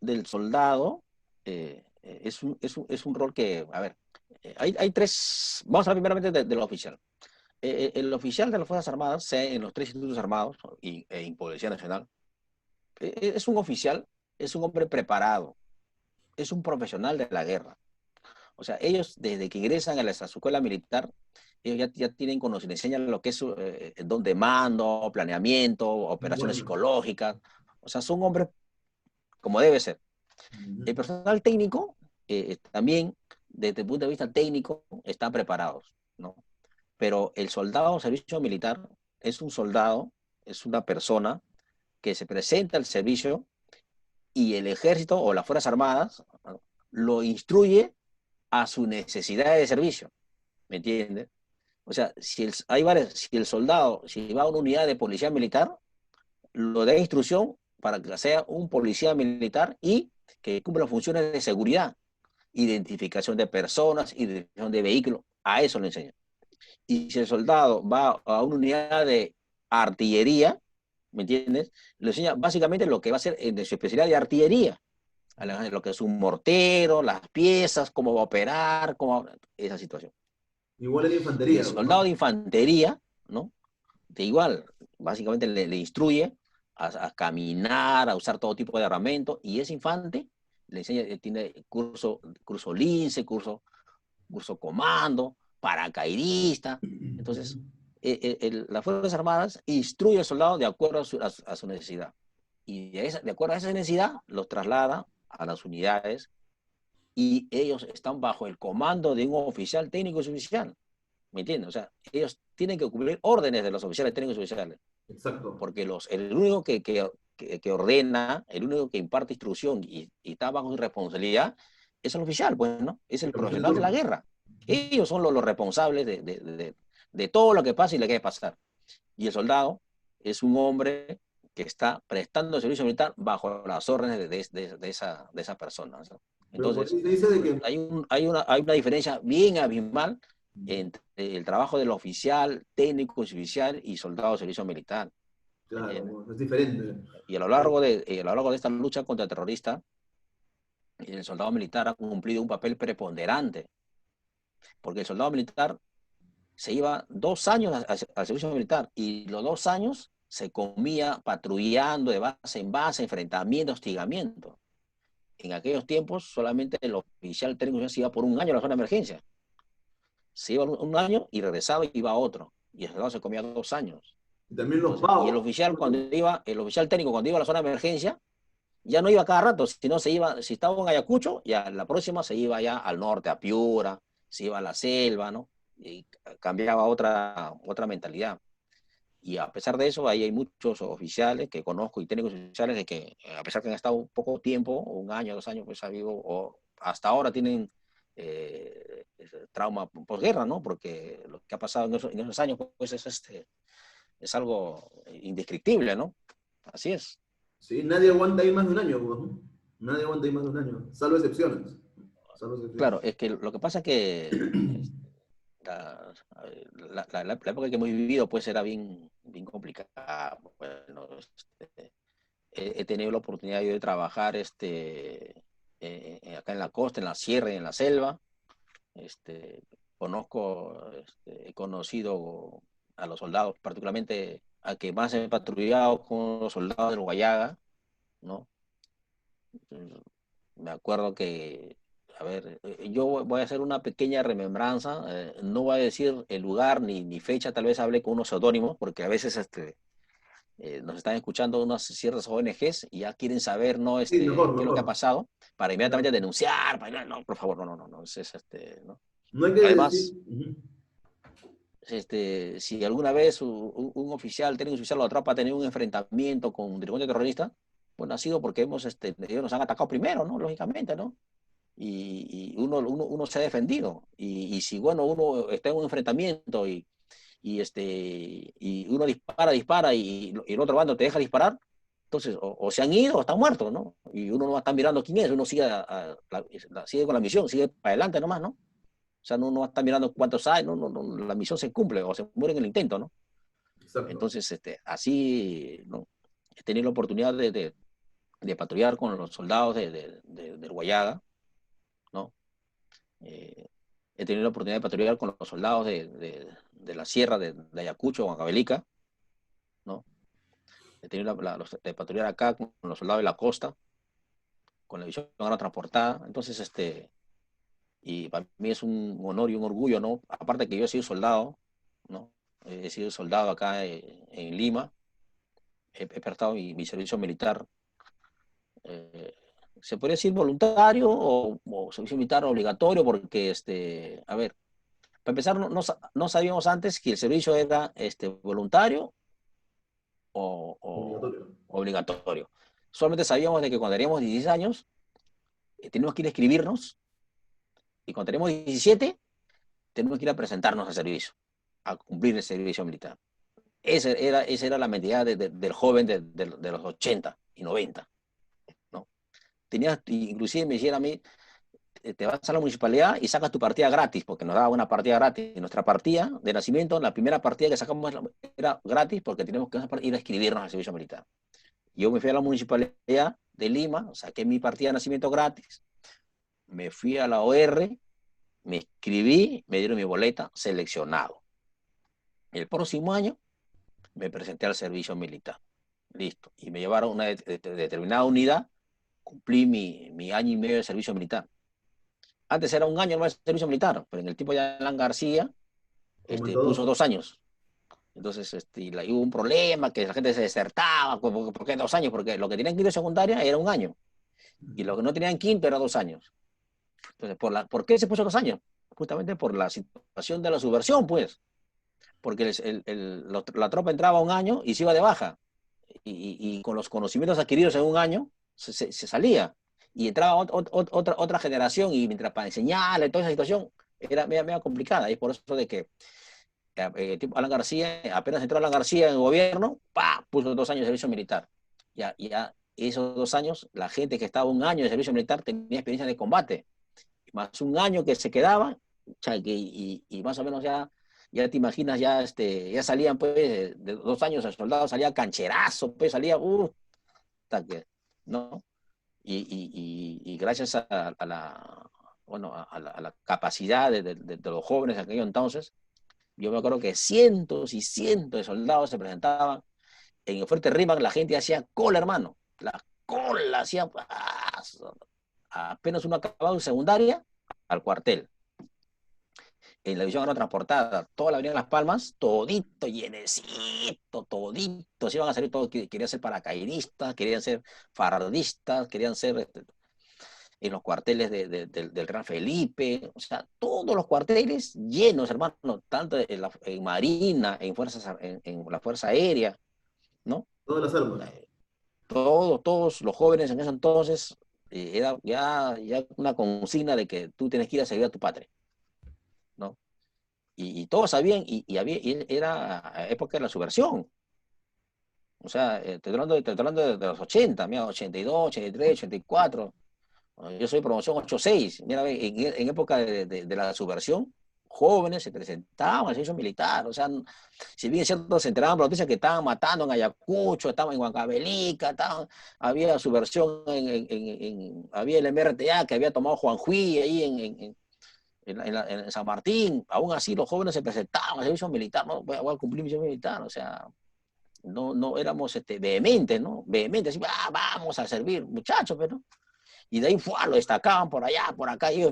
B: del soldado es un rol que, a ver, hay tres, vamos a hablar primeramente del oficial. El oficial de las Fuerzas Armadas, sea en los tres institutos armados e en Policía Nacional, es un oficial, es un hombre preparado, es un profesional de la guerra. O sea, ellos desde que ingresan a su escuela militar, ellos ya tienen conocimiento, enseñan lo que es don de mando, planeamiento, operaciones
A: Bueno,
B: psicológicas. O sea, son hombres como debe ser. El
A: ujú.
B: personal técnico también, desde el punto de vista técnico, están preparados, ¿no? Pero el soldado en servicio militar es un soldado, es una persona que se presenta al servicio y el ejército o las Fuerzas Armadas, ¿no?, lo instruye a su necesidad de servicio, ¿me entiendes? O sea, si el soldado, si va a una unidad de policía militar, lo da instrucción para que sea un policía militar y que cumplen funciones de seguridad, identificación de personas, identificación de vehículos, a eso le enseñan. Y si el soldado va a una unidad de artillería, ¿me entiendes? Le enseña básicamente lo que va a ser de su especialidad de artillería, lo que es un mortero, las piezas, cómo va a operar, esa situación.
A: Igual en
B: Y
A: infantería,
B: el soldado
A: ¿no?
B: de infantería, ¿no? De igual, básicamente le instruye a caminar, a usar todo tipo de armamento, y ese infante le enseña, tiene curso lince, curso comando, paracaidista. Entonces, las Fuerzas Armadas instruye al soldado de acuerdo a su necesidad. Y de acuerdo a esa necesidad, los traslada a las unidades y ellos están bajo el comando de un oficial técnico y suboficial. ¿Me entiendes? O sea, ellos tienen que cumplir órdenes de los oficiales técnicos y oficiales,
A: Exacto.
B: porque el único que ordena, el único que imparte instrucción y está bajo su responsabilidad es el oficial, pues, ¿no? Es
A: El
B: el
A: oficial de
B: profesional de la
A: turno.
B: guerra. Ellos son los responsables de todo lo que pasa y le que pasar. Y el soldado es un hombre que está prestando servicio militar bajo las órdenes de esa persona, ¿no?
A: Pero por
B: Entonces,
A: ahí se dice de que,
B: hay una diferencia bien abismal entre el trabajo del oficial, técnico, oficial y soldado de servicio militar, ¿me
A: claro,
B: entiendes?
A: bueno, es diferente.
B: Y a lo largo de esta lucha contra el terrorista, el soldado militar ha cumplido un papel preponderante, porque el soldado militar se iba 2 años al servicio militar y los 2 años se comía patrullando de base en base, enfrentamiento, hostigamiento. En aquellos tiempos solamente el oficial técnico se iba por un año a la zona de emergencia. Se iba un año y regresaba y iba a otro. Y el soldado se comía 2 años.
A: Y también los
B: Entonces, y
A: pagos.
B: el oficial técnico cuando iba a la zona de emergencia, ya no iba cada rato, sino se iba, si estaba en Ayacucho, ya la próxima se iba ya al norte, a Piura, se iba a la selva, ¿no? Y cambiaba otra mentalidad. Y a pesar de eso, ahí hay muchos oficiales que conozco y técnicos oficiales de que, a pesar que han estado un poco tiempo, un año, 2 años, pues ha habido, o hasta ahora tienen trauma posguerra, ¿no? Porque lo que ha pasado en esos años, pues es algo indescriptible, ¿no? Así es.
A: Sí, nadie aguanta ahí más de un año, pues, ¿no? Nadie aguanta ahí más de un año, salvo excepciones. Salvo excepciones.
B: Claro, es que lo que pasa es que la época que hemos vivido pues era bien complicada. Bueno, he tenido la oportunidad yo de trabajar acá en la costa, en la sierra y en la selva. He conocido a los soldados, particularmente a que más he patrullado con los soldados del Guayaga, ¿no? Me acuerdo que, a ver, yo voy a hacer una pequeña remembranza, no voy a decir el lugar ni fecha, tal vez hable con unos seudónimos, porque a veces nos están escuchando unas ciertas ONGs y ya quieren saber, ¿no?
A: Sí, mejor,
B: Qué es lo que ha
A: mejor.
B: pasado, para
A: Claro.
B: inmediatamente denunciar, no, por favor, no, ¿no?
A: No hay que decir.
B: Además, si alguna vez un oficial, técnico oficial lo atrapa a tener un enfrentamiento con un dirigente terrorista, bueno, ha sido porque ellos nos han atacado primero, ¿no? Lógicamente, ¿no? Y uno se ha defendido. Y si, bueno, uno está en un enfrentamiento y uno dispara y el otro bando te deja disparar, entonces o se han ido o están muertos, ¿no? Y uno no va a estar mirando quién es, uno sigue, sigue con la misión, sigue para adelante nomás, ¿no? O sea, no va a estar mirando cuántos hay, no, la misión se cumple o se muere en el intento, ¿no?
A: Exacto.
B: Entonces, así, ¿no? He tenido la oportunidad de patrullar con los soldados del Guayaga, ¿no? Eh, He tenido la oportunidad de patrullar con los soldados de la sierra de Ayacucho, Huancavelica, ¿no? He tenido de patrullar acá con los soldados de la costa, con la división aerotransportada. Entonces, y para mí es un honor y un orgullo, ¿no? Aparte que yo he sido soldado, ¿no? He sido soldado acá en Lima, he prestado mi servicio militar, eh, se podría decir voluntario o servicio militar obligatorio, porque, a ver, para empezar, no sabíamos antes que el servicio era voluntario o
A: Obligatorio.
B: obligatorio. Solamente sabíamos de que cuando teníamos 16 años, teníamos que ir a escribirnos, y cuando teníamos 17, tenemos que ir a presentarnos al servicio, a cumplir el servicio militar. Esa era la mentalidad del joven de los 80 y 90, ¿no? inclusive me dijeron a mí, te vas a la municipalidad y sacas tu partida gratis, porque nos daba una partida gratis. Y nuestra partida de nacimiento, la primera partida que sacamos era gratis porque teníamos que ir a inscribirnos al servicio militar. Yo me fui a la municipalidad de Lima, saqué mi partida de nacimiento gratis, me fui a la OR, me inscribí, me dieron mi boleta, seleccionado. El próximo año me presenté al servicio militar. Listo. Y me llevaron a una determinada unidad, cumplí mi año y medio de servicio militar. Antes era un año más de servicio militar, pero en el tiempo de Alan García
A: Aumentó
B: puso
A: 2.
B: 2 años. Entonces hubo un problema, que la gente se desertaba. ¿Por qué 2 años? Porque lo que tenían que ir de secundaria era un año. Y lo que no tenían quinto era 2 años. Entonces, ¿por qué se puso 2 años? Justamente por la situación de la subversión, pues. Porque la tropa entraba un año y se iba de baja. Y con los conocimientos adquiridos en un año, se salía. Y entraba otra generación, y mientras para enseñarle toda esa situación, era media complicada. Y es por eso de que Alan García, apenas entró Alan García en el gobierno, puso 2 años de servicio militar. Ya esos 2 años, la gente que estaba un año de servicio militar tenía experiencia de combate, más un año que se quedaba, y más o menos ya te imaginas, ya salían, pues, de 2 años el soldado salía cancherazo, pues, salía, ¿no? Y gracias a la capacidad de los jóvenes de aquellos entonces, yo me acuerdo que cientos y cientos de soldados se presentaban en el Fuerte Rímac. La gente hacía cola, hermano. La cola hacía, apenas uno acababa en secundaria, al cuartel. En la división aerotransportada, toda la avenida de Las Palmas, todito, llenecito, todito. Se iban a salir todos, querían ser paracaidistas, querían ser fardistas, querían ser en los cuarteles del Gran Felipe. O sea, todos los cuarteles llenos, hermano, tanto en Marina, en la Fuerza Aérea, ¿no?
A: Todas las armas.
B: Todos los jóvenes en ese entonces, era ya una consigna de que tú tienes que ir a servir a tu patria, ¿no? Y todos sabían, y era época de la subversión. O sea, te estoy hablando de los 80, mira, 82, 83, 84. Yo soy promoción 86. Mira, en época de la subversión, jóvenes se presentaban al servicio militar. O sea, si bien es cierto, se enteraban por noticias que estaban matando en Ayacucho, estaban en Huancavelica, había subversión, había el MRTA que había tomado Juanjuy ahí en San Martín. Aún así, los jóvenes se presentaban al servicio militar, ¿no? Voy a cumplir mi servicio militar. O sea, no éramos vehementes, ¿no? Vehementes, así, vamos a servir, muchachos, pero. Y de ahí lo destacaban por allá, por acá, y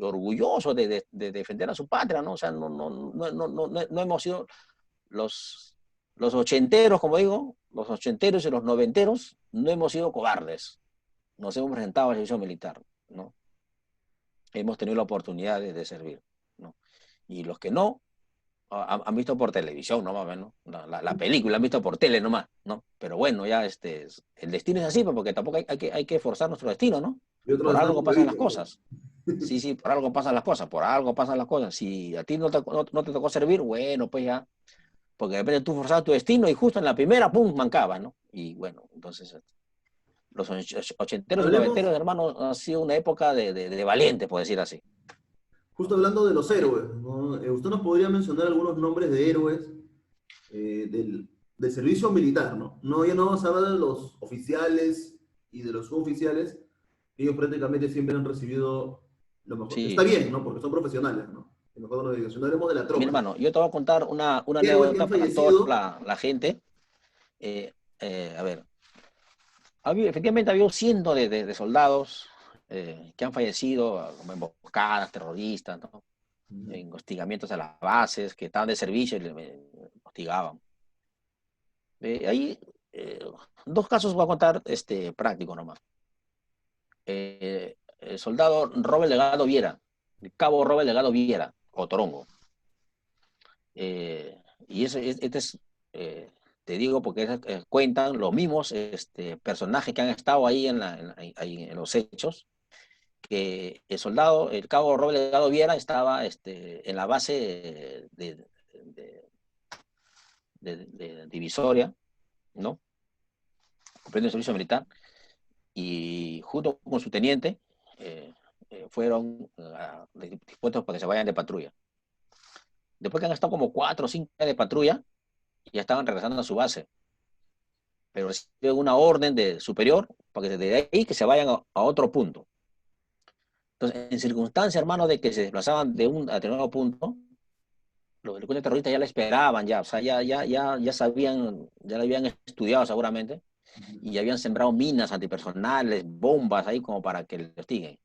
B: orgullosos de defender a su patria, ¿no? O sea, no hemos sido los ochenteros, como digo, los ochenteros y los noventeros, no hemos sido cobardes. Nos hemos presentado al servicio militar, ¿no? Hemos tenido la oportunidad de servir, ¿no? Y los que no, han visto por televisión nomás, ¿no? La película han visto por tele nomás, ¿no? Pero bueno, ya el destino es así, pues, porque tampoco hay que forzar nuestro destino, ¿no?
A: Y otros
B: Por
A: están
B: algo pasan las
A: huevitos, ¿no?
B: cosas. Sí, sí, por algo pasan las cosas, por algo pasan las cosas. Si a ti no te tocó servir, bueno, pues ya, porque de repente tú forzabas tu destino y justo en la primera, pum, mancaba, ¿no? Y bueno, entonces, los ochenteros y
A: Hablemos,
B: noventeros, hermano, ha sido una época de valientes, por decir así.
A: justo hablando de los héroes, ¿no? ¿Usted nos podría mencionar algunos nombres de héroes del servicio militar, ¿no? No, ya no vamos a hablar de los oficiales y de los suboficiales, ellos prácticamente siempre han recibido lo mejor. Está
B: Sí,
A: bien, ¿no? Porque son profesionales, ¿no? Y mejor no digas, no hablemos de la
B: mi
A: tropa.
B: hermano, yo te voy a contar una
A: Héroes que han
B: anécdota para toda
A: fallecido,
B: la gente. A ver, efectivamente había cientos de soldados que han fallecido como emboscadas, terroristas, ¿no? En hostigamientos a las bases, que estaban de servicio y hostigaban. Hay eh, 2 casos voy a contar prácticos nomás. El soldado Robert Delgado Viera, el cabo Robert Delgado Viera, o Torongo. Y este es, eh, te digo porque cuentan los mismos personajes que han estado ahí ahí en los hechos, que el cabo Robert Delgado Viera estaba en la base de Divisoria, ¿no? Cumpliendo el servicio militar, y junto con su teniente fueron dispuestos para que se vayan de patrulla. Después que han estado como 4 o 5 días de patrulla, ya estaban regresando a su base. Pero reciben una orden de superior para que desde ahí que se vayan a otro punto. Entonces, en circunstancias, hermano, de que se desplazaban de un a determinado punto, los delincuentes terroristas ya la esperaban, ya, o sea, ya sabían, ya la habían estudiado seguramente, y habían sembrado minas antipersonales, bombas ahí como para que les hostiguen.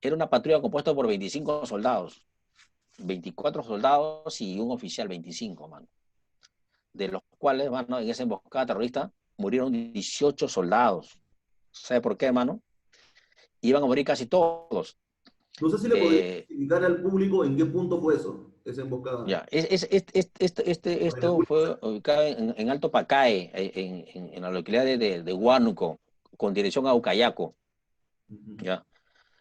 B: Era una patrulla compuesta por 25 soldados, 24 soldados y un oficial, 25, mano. De los cuales, mano, en esa emboscada terrorista murieron 18 soldados. ¿Sabe por qué, hermano? Iban a morir casi todos.
A: No sé si le podría
B: Eh,
A: indicar al público en qué punto fue eso, esa emboscada.
B: ya, esto fue ubicado en Alto Pacae, en la localidad de Huánuco, con dirección a Ucayaco,
A: Ujú.
B: ya,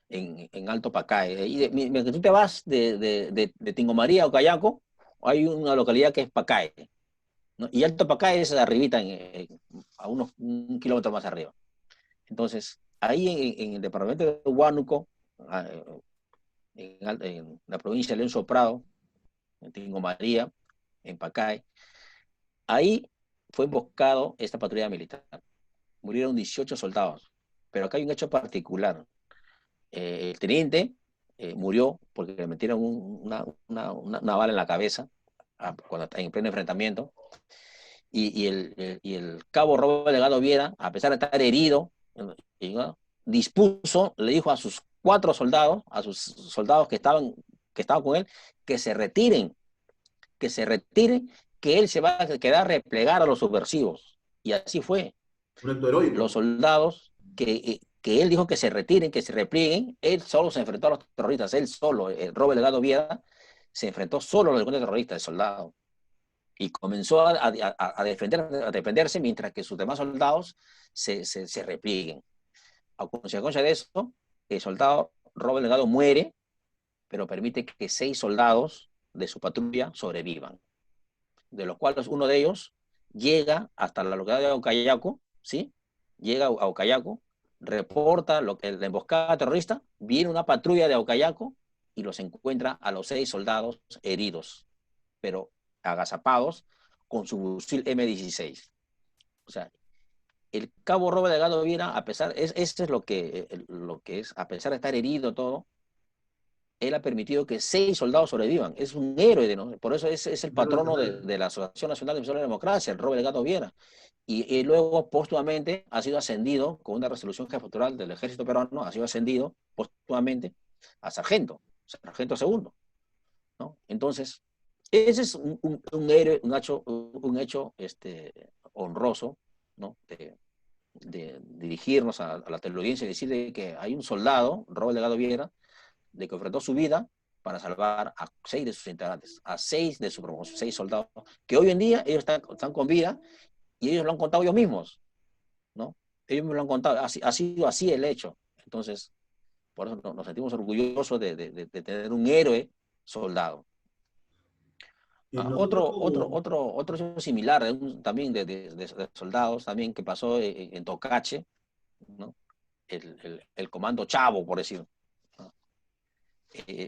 B: en Alto Pacae. Y mientras tú te vas de Tingo María a Ucayaco, hay una localidad que es Pacae, ¿no? Y Alto Pacae es arribita, a unos 1 kilómetro más arriba. Entonces, ahí en el departamento de Huánuco, ah, en la provincia de León Soprado, en Tingo María, en Pacay, ahí fue emboscado esta patrulla militar. Murieron 18 soldados. Pero acá hay un hecho particular. El teniente murió porque le metieron una bala en la cabeza cuando está en pleno enfrentamiento. Y el cabo Robert Delgado Viera, a pesar de estar herido, ¿no? Dispuso, le dijo a sus 4 soldados, a sus soldados que estaban con él, que se retiren, que se retiren, que él se va a quedar a replegar a los subversivos. Y así fue.
A: Un acto heroico.
B: Los soldados que él dijo que se retiren, que se replieguen, él solo se enfrentó a los terroristas, él solo, el Robert Delgado Viera, se enfrentó solo a los terroristas, el soldado. Y comenzó a defenderse mientras que sus demás soldados se replieguen. A consecuencia de eso, el soldado Robert Delgado muere, pero permite que 6 soldados de su patrulla sobrevivan, de los cuales uno de ellos llega hasta la localidad de Aucayaco, ¿sí? Llega a Aucayaco, reporta la emboscada terrorista, viene una patrulla de Aucayaco y los encuentra a los 6 soldados heridos, pero agazapados con su fusil M16. O sea, el cabo Robert Delgado Viera, eso es lo que es, a pesar de estar herido todo, él ha permitido que 6 soldados sobrevivan. Es un héroe, ¿no? Por eso es el
A: Héroe
B: patrono
A: nacional.
B: de la Asociación Nacional de Defensores de la Democracia, el Robert Delgado Viera. Y luego, póstumamente, ha sido ascendido con una resolución jefatura del ejército peruano, ha sido ascendido póstumamente a sargento segundo, ¿no? Entonces, ese es un héroe, un hecho honroso, ¿no? De dirigirnos a la teleaudiencia y decirle que hay un soldado, Robert Delgado Viera, de que ofrendó su vida para salvar a 6 de sus integrantes, a 6 de su promoción, 6 soldados, que hoy en día ellos están con vida y ellos lo han contado ellos mismos, ¿no? Ellos me lo han contado, ha sido así el hecho. Entonces, por eso nos sentimos orgullosos de tener un héroe soldado.
A: Nosotros como...
B: Otro hecho similar, también de soldados, también que pasó en Tocache, ¿no? El comando Chavo, por decir, ¿no?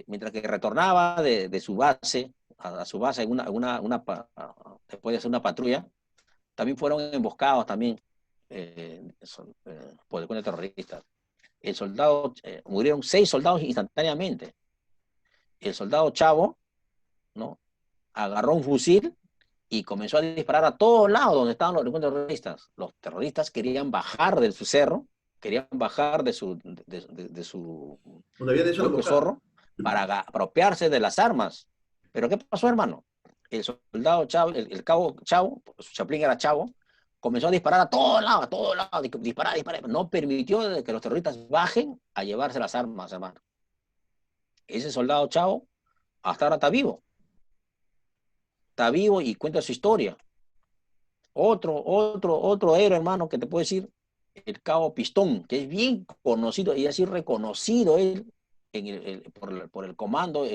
B: Mientras que retornaba de su base, a su base después de hacer una patrulla, también fueron emboscados también por el cuento terrorista. Murieron 6 soldados instantáneamente. El soldado Chavo, ¿no? Agarró un fusil y comenzó a disparar a todos lados donde estaban los terroristas. Los terroristas querían bajar de su cerro, querían bajar de su
A: Donde habían hecho la
B: hueco
A: emboscada.
B: zorro para apropiarse de las armas. Pero ¿qué pasó, hermano? El soldado Chavo, el cabo Chavo, su chaplín era Chavo, comenzó a disparar a todos lados, disparar, disparar. No permitió que los terroristas bajen a llevarse las armas, hermano. Ese soldado Chavo hasta ahora está vivo y cuenta su historia. Otro héroe, hermano, que te puedo decir, el cabo Pistón, que es bien conocido y así reconocido él por el comando,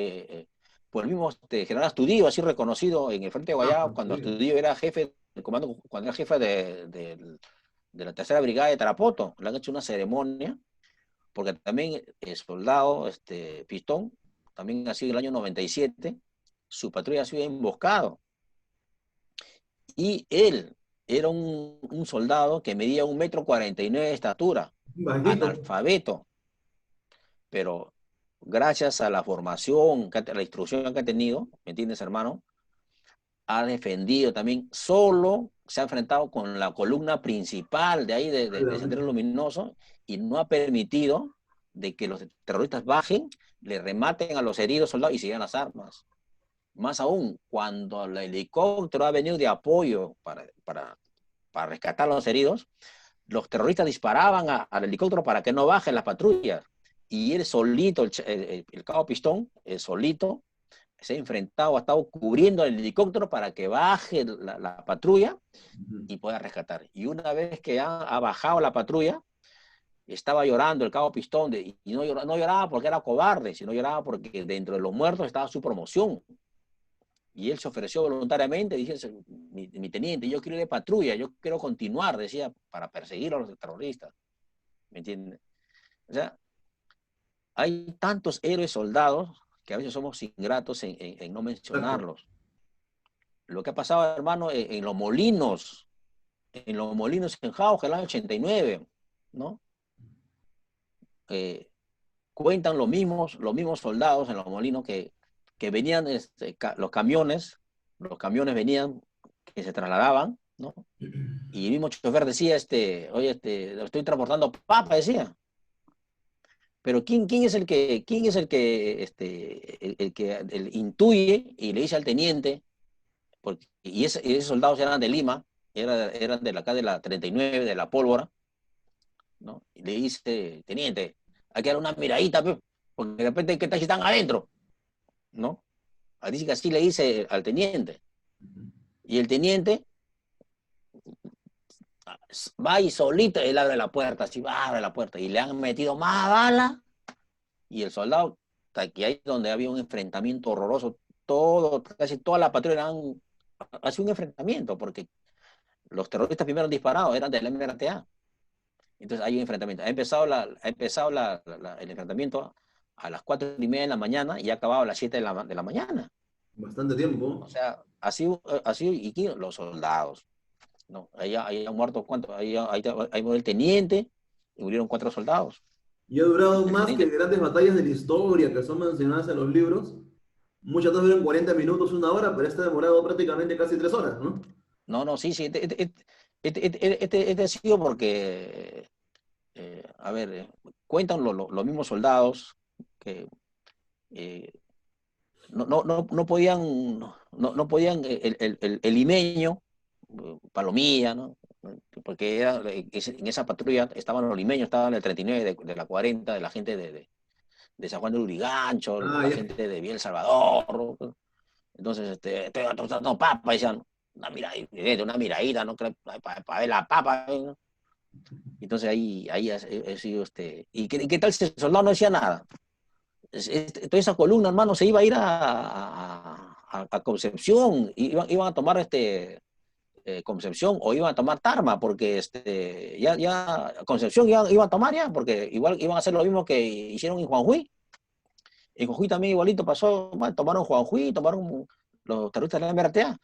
B: por el mismo general Astudillo, así reconocido en el frente de
A: Ah,
B: Guayabo, cuando
A: sí.
B: Astudillo era jefe del comando, cuando era jefe de la tercera brigada de Tarapoto. Le han hecho una ceremonia, porque también el soldado Pistón, también ha sido en el año 97, su patrulla ha sido emboscado. Y él era un soldado que medía 1,49 m de estatura,
A: Bajito.
B: analfabeto, pero gracias a la formación, a la instrucción que ha tenido, ¿me entiendes, hermano? Ha defendido también, solo se ha enfrentado con la columna principal de ahí, de Sendero Luminoso, y no ha permitido de que los terroristas bajen, le rematen a los heridos soldados y sigan las armas. Más aún, cuando el helicóptero ha venido de apoyo para rescatar a los heridos, los terroristas disparaban al helicóptero para que no bajen las patrullas. Y él solito, el cabo Pistón, solito, se ha enfrentado, ha estado cubriendo el helicóptero para que baje la patrulla y pueda rescatar. Y una vez que ha bajado la patrulla, estaba llorando el cabo Pistón, y no lloraba porque era cobarde, sino lloraba porque dentro de los muertos estaba su promoción. Y él se ofreció voluntariamente, dice, mi teniente, yo quiero ir de patrulla, yo quiero continuar, decía, para perseguir a los terroristas. ¿Me entiendes? O sea, hay tantos héroes soldados que a veces somos ingratos en no mencionarlos. Lo que ha pasado, hermano, en los molinos en Jauja, el año 89, ¿no? Cuentan los mismos soldados en los molinos que venían, los camiones venían, que se trasladaban, ¿no? Y el mismo chofer decía, oye, estoy transportando papa, decía. Pero ¿quién es el que intuye y le dice al teniente, y esos soldados eran de Lima, eran de acá de la 39, de la Pólvora, ¿no? Y le dice, teniente, hay que dar una miradita, porque de repente, ¿qué tal si están adentro? ¿No? Dice que así le dice al teniente. Y el teniente va y solito, él abre la puerta, así va, abre la puerta, y le han metido más balas, y el soldado, aquí ahí donde había un enfrentamiento horroroso, casi toda la patrulla ha sido un enfrentamiento, porque los terroristas primero disparados eran del MRTA. Entonces hay un enfrentamiento. Ha empezado el enfrentamiento a las 4:30 de la mañana y ha acabado a las 7 de la mañana.
A: Bastante tiempo.
B: O sea, así y los soldados, ¿no? Ahí han muerto, ¿cuánto? Ahí murió el teniente y murieron 4 soldados.
A: Y ha durado
B: El
A: más que
B: teniente,
A: grandes batallas de la historia que son mencionadas en los libros. Muchas veces duran 40 minutos, una hora, pero este ha demorado prácticamente casi 3 horas, ¿no?
B: no, sí, este ha sido porque, a ver, cuentan los mismos soldados que no podían, no podían el limeño, Palomilla, ¿no? Porque en esa patrulla estaban los limeños, estaban el 39 de la 40, de la gente de San Juan de Lurigancho,
A: Ah,
B: la
A: ya.
B: gente de Villa El Salvador, ¿no? Entonces, no, papa, decían, una miradita, ¿no? Para ver la papa, ¿no? Entonces ahí ha sido ¿Y qué tal si el soldado no decía nada? Toda esa columna, hermano, se iba a ir a Concepción, iban a tomar Concepción, o iban a tomar Tarma, porque ya Concepción iban a tomar ya, porque igual iban a hacer lo mismo que hicieron en Juanjuy. En Jujuy también igualito pasó, bueno, tomaron Juanjuy, tomaron los terroristas de la MRTA,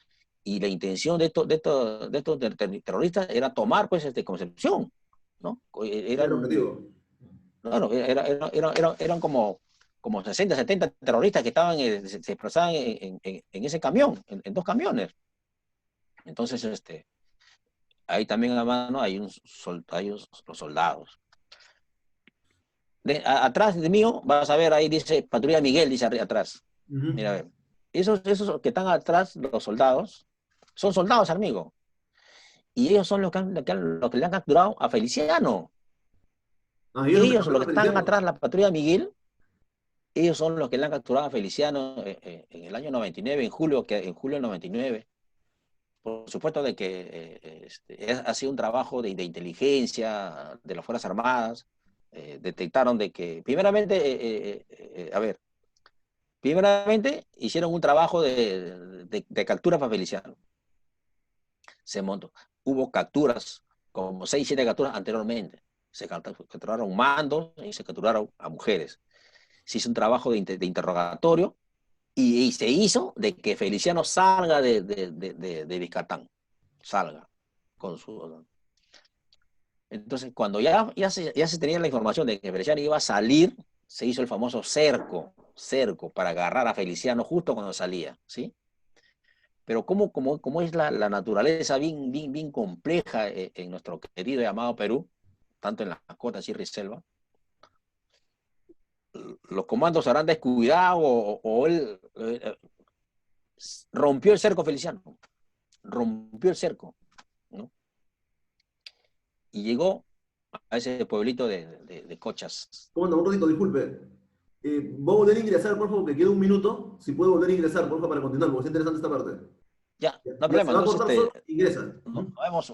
B: y la intención de estos terroristas era tomar, pues, Concepción, ¿no?
A: Ese era el objetivo.
B: Claro, eran como 60, 70 terroristas que estaban, se desplazaban en ese camión, en 2 camiones. Entonces, ahí también a mano hay los soldados. Atrás de mío, vas a ver, ahí dice Patrulla Miguel, dice atrás. Mira, a
A: Ujú.
B: ver. Esos que están atrás, los soldados, son soldados, amigo. Y ellos son los que le han capturado a Feliciano.
A: Ah, ellos
B: Ellos,
A: rescataron
B: los
A: a
B: que están
A: Feliciano.
B: atrás, la Patrulla Miguel, ellos son los que le han capturado a Feliciano en el año 99, en julio del 99. Por supuesto de que ha sido un trabajo de inteligencia de las Fuerzas Armadas. Detectaron de que, primeramente hicieron un trabajo de captura para Feliciano. Se montó, hubo capturas, como 6, 7 capturas anteriormente. Se capturaron mandos y se capturaron a mujeres. Se hizo un trabajo de interrogatorio y se hizo de que Feliciano salga de Vizcatán, salga con su... Entonces, cuando ya se tenía la información de que Feliciano iba a salir, se hizo el famoso cerco para agarrar a Feliciano justo cuando salía, ¿sí? Pero cómo es la naturaleza bien compleja en nuestro querido y amado Perú, tanto en las costas, sierra y selva, los comandos habrán descuidado o él rompió el cerco Feliciano, rompió el cerco, ¿no? Y llegó a ese pueblito de Cochas.
A: Comandante, un ratito, disculpe. ¿Va a volver a ingresar, por favor, que queda un minuto? Si puede volver a ingresar, por favor, para continuar, porque es interesante esta parte.
B: Ya,
A: Ya,
B: no hay
A: ya,
B: problema,
A: se va a
B: entonces
A: cortar solo, ingresa.
B: nos vemos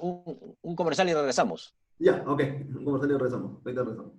B: un comercial y regresamos.
A: Ya, ok. Vamos a salir, regresamos. Ahorita regresamos.